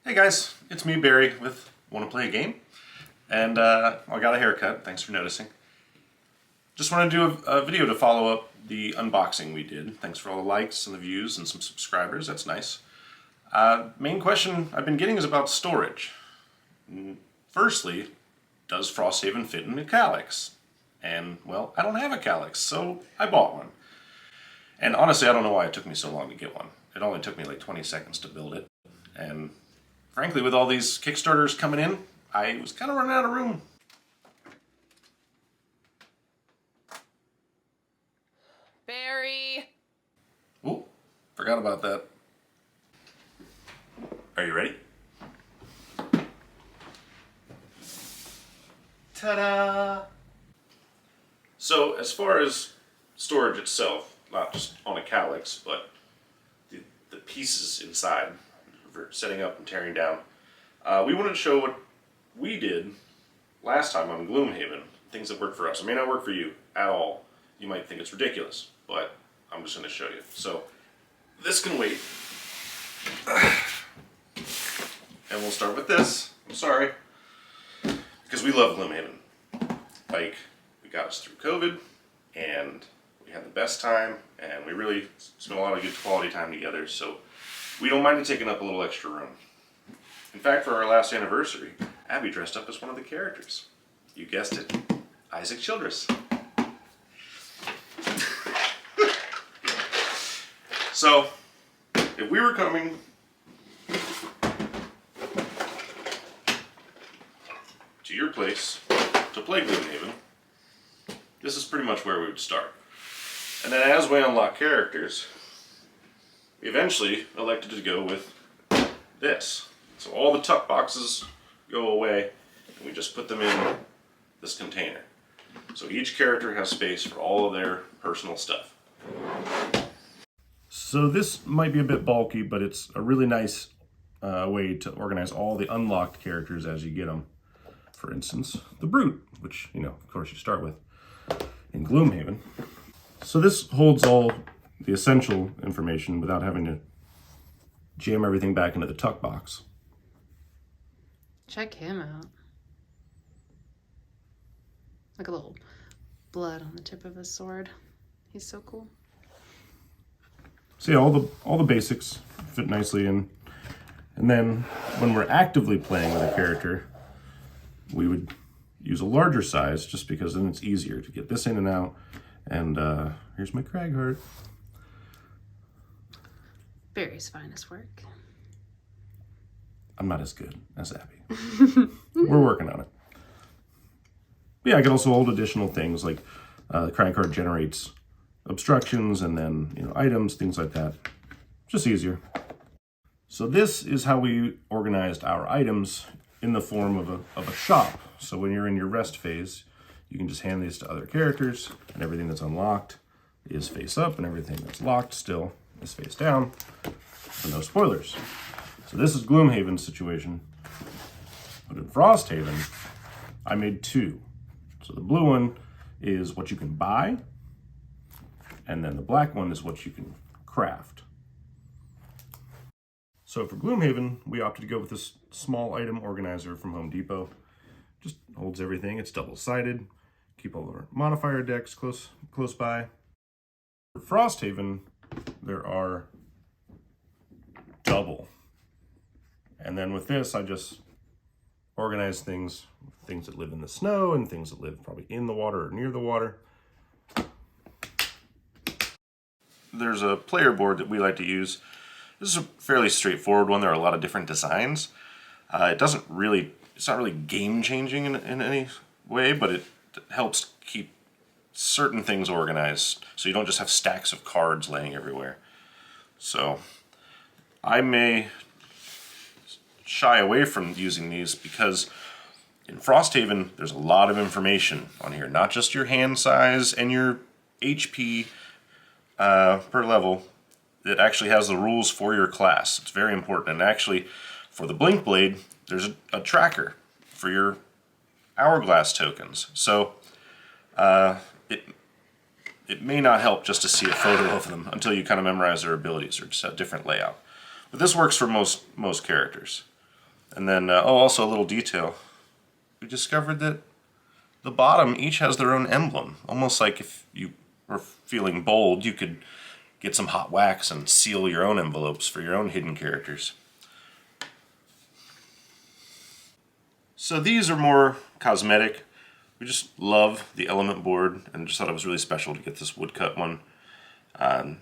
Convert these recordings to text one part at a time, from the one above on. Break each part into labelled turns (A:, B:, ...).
A: Hey guys, it's me, Barry, with Want to Play a Game? And I got a haircut, thanks for noticing. Just want to do a video to follow up the unboxing we did. Thanks for all the likes and the views and some subscribers, that's nice. Main question I've been getting is about storage. Firstly, does FROSTHAVEN fit in a KALLAX? And, well, I don't have a KALLAX, so I bought one. And honestly, I don't know why it took me so long to get one. It only took me like 20 seconds to build it. And frankly, with all these Kickstarters coming in, I was kind of running out of room.
B: Barry!
A: Ooh, forgot about that. Are you ready? Ta-da! So, as far as storage itself, not just on a KALLAX, but the pieces inside for setting up and tearing down, we wanted to show what we did last time on Gloomhaven, things that work for us. It may not work for you at all. You might think it's ridiculous, but I'm just going to show you. So, this can wait. And we'll start with this. I'm sorry. Because we love Gloomhaven. Like, we got us through COVID, and we had the best time, and we really spent a lot of good quality time together, so we don't mind it taking up a little extra room. In fact, for our last anniversary, Abby dressed up as one of the characters. You guessed it, Isaac Childress. So, if we were coming to your place to play Gloomhaven, this is pretty much where we would start. And then as we unlock characters, we eventually elected to go with this. So all the tuck boxes go away, and we just put them in this container. So each character has space for all of their personal stuff. So this might be a bit bulky, but it's a really nice way to organize all the unlocked characters as you get them. For instance, the Brute, which, you know, of course you start with in Gloomhaven. So this holds all the essential information without having to jam everything back into the tuck box.
B: Check him out. Like a little blood on the tip of his sword. He's so cool.
A: So yeah, all the basics fit nicely in. And then when we're actively playing with a character, we would use a larger size just because then it's easier to get this in and out. And here's my crag heart.
B: Barry's finest work.
A: I'm not as good as Abby. We're working on it. But yeah, I can also hold additional things like the crag card generates obstructions and then, you know, items, things like that. Just easier. So this is how we organized our items in the form of a shop. So when you're in your rest phase, you can just hand these to other characters, and everything that's unlocked is face up, and everything that's locked still is face down, for no spoilers. So this is Gloomhaven's situation. But in FROSTHAVEN, I made two. So the blue one is what you can buy, and then the black one is what you can craft. So for Gloomhaven, we opted to go with this small item organizer from Home Depot. Just holds everything. It's double-sided. Keep all our modifier decks close by. For FROSTHAVEN, there are double. And then with this, I just organize things that live in the snow and things that live probably in the water or near the water. There's a player board that we like to use. This is a fairly straightforward one. There are a lot of different designs. It's not really game-changing in any way, but it helps keep certain things organized so you don't just have stacks of cards laying everywhere. So I may shy away from using these because in FROSTHAVEN there's a lot of information on here, not just your hand size and your HP per level. It actually has the rules for your class. It's very important. And actually, for the Blink Blade, there's a tracker for your hourglass tokens. So it may not help just to see a photo of them until you kind of memorize their abilities or just a different layout. But this works for most characters. And then, oh, also a little detail. We discovered that the bottom each has their own emblem. Almost like if you were feeling bold, you could get some hot wax and seal your own envelopes for your own hidden characters. So these are more cosmetic. We just love the element board and just thought it was really special to get this woodcut one. And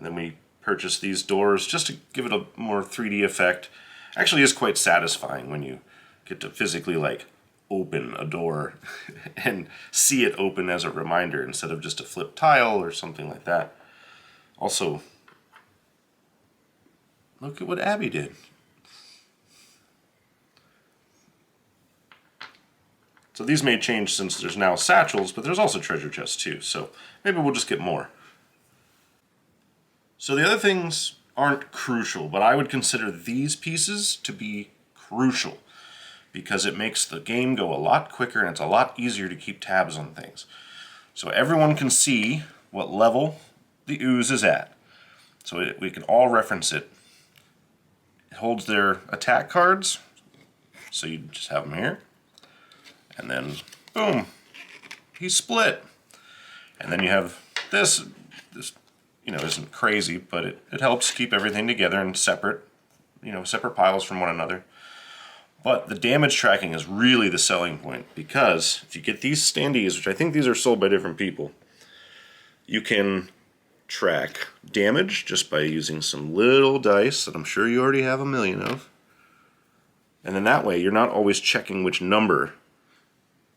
A: then we purchased these doors just to give it a more 3D effect. Actually is quite satisfying when you get to physically like open a door and see it open as a reminder instead of just a flip tile or something like that. Also, look at what Abby did. So these may change since there's now satchels, but there's also treasure chests too, so maybe we'll just get more. So the other things aren't crucial, but I would consider these pieces to be crucial because it makes the game go a lot quicker and it's a lot easier to keep tabs on things. So everyone can see what level the ooze is at. So we can all reference it. It holds their attack cards, so you just have them here. And then, boom, he's split. And then you have this isn't crazy, but it helps keep everything together in separate piles from one another. But the damage tracking is really the selling point, because if you get these standees, which I think these are sold by different people, you can track damage just by using some little dice that I'm sure you already have a million of. And then that way, you're not always checking which number.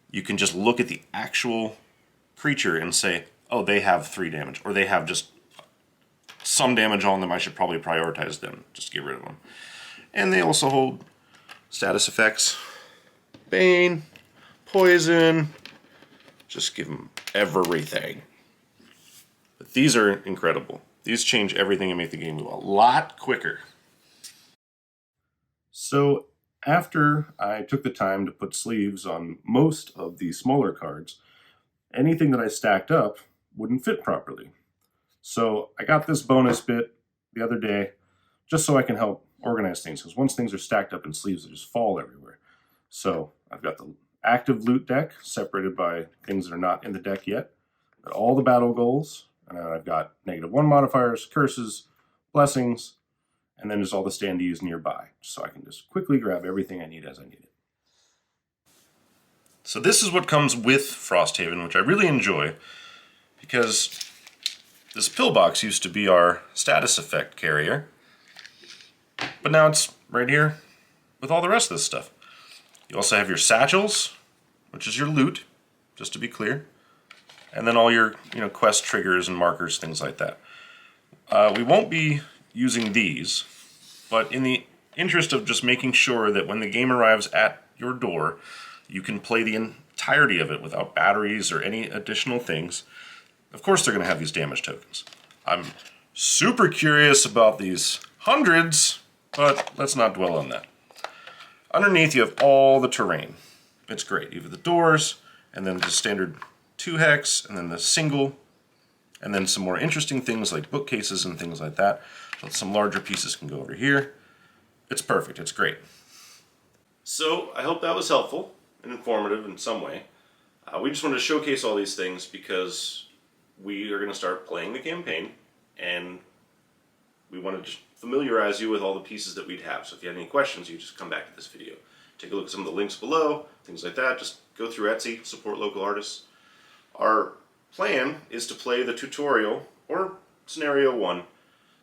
A: You can just look at the actual creature and say, oh, they have 3 damage, or they have just some damage on them, I should probably prioritize them, just get rid of them. And they also hold status effects, Bane, Poison, just give them everything. But these are incredible. These change everything and make the game go a lot quicker. So after I took the time to put sleeves on most of the smaller cards, anything that I stacked up wouldn't fit properly. So I got this bonus bit the other day just so I can help organize things, because once things are stacked up in sleeves, they just fall everywhere. So I've got the active loot deck separated by things that are not in the deck yet. Got all the battle goals, and I've got -1 modifiers, curses, blessings, and then just all the standees nearby, so I can just quickly grab everything I need as I need it. So this is what comes with Frosthaven, which I really enjoy, because this pillbox used to be our status effect carrier, but now it's right here with all the rest of this stuff. You also have your satchels, which is your loot, just to be clear, and then all your quest triggers and markers, things like that. We won't be using these, but in the interest of just making sure that when the game arrives at your door, you can play the entirety of it without batteries or any additional things. Of course they're going to have these damage tokens. I'm super curious about these hundreds, but let's not dwell on that. Underneath you have all the terrain. It's great. You have the doors, and then the standard 2-hex, and then the single, and then some more interesting things like bookcases and things like that. So some larger pieces can go over here. It's perfect. It's great. So I hope that was helpful and informative in some way. We just wanted to showcase all these things because we are going to start playing the campaign, and we wanted to familiarize you with all the pieces that we'd have. So if you have any questions, you just come back to this video. Take a look at some of the links below, things like that. Just go through Etsy, support local artists. Our plan is to play the tutorial, or scenario 1,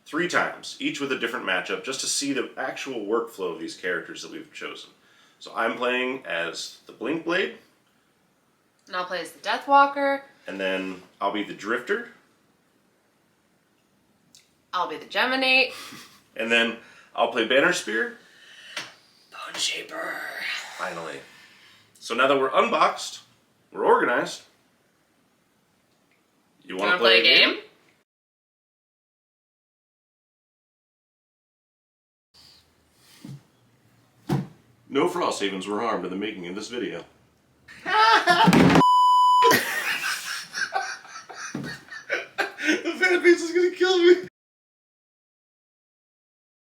A: 3 times, each with a different matchup, just to see the actual workflow of these characters that we've chosen. So I'm playing as the Blink Blade.
B: And I'll play as the Deathwalker.
A: And then I'll be the Drifter.
B: I'll be the Geminate.
A: And then I'll play Banner Spear.
B: Bone Shaper.
A: Finally. So now that we're unboxed, we're organized. You want to play a game? No Frosthavens were harmed in the making of this video. The fan base is gonna kill me.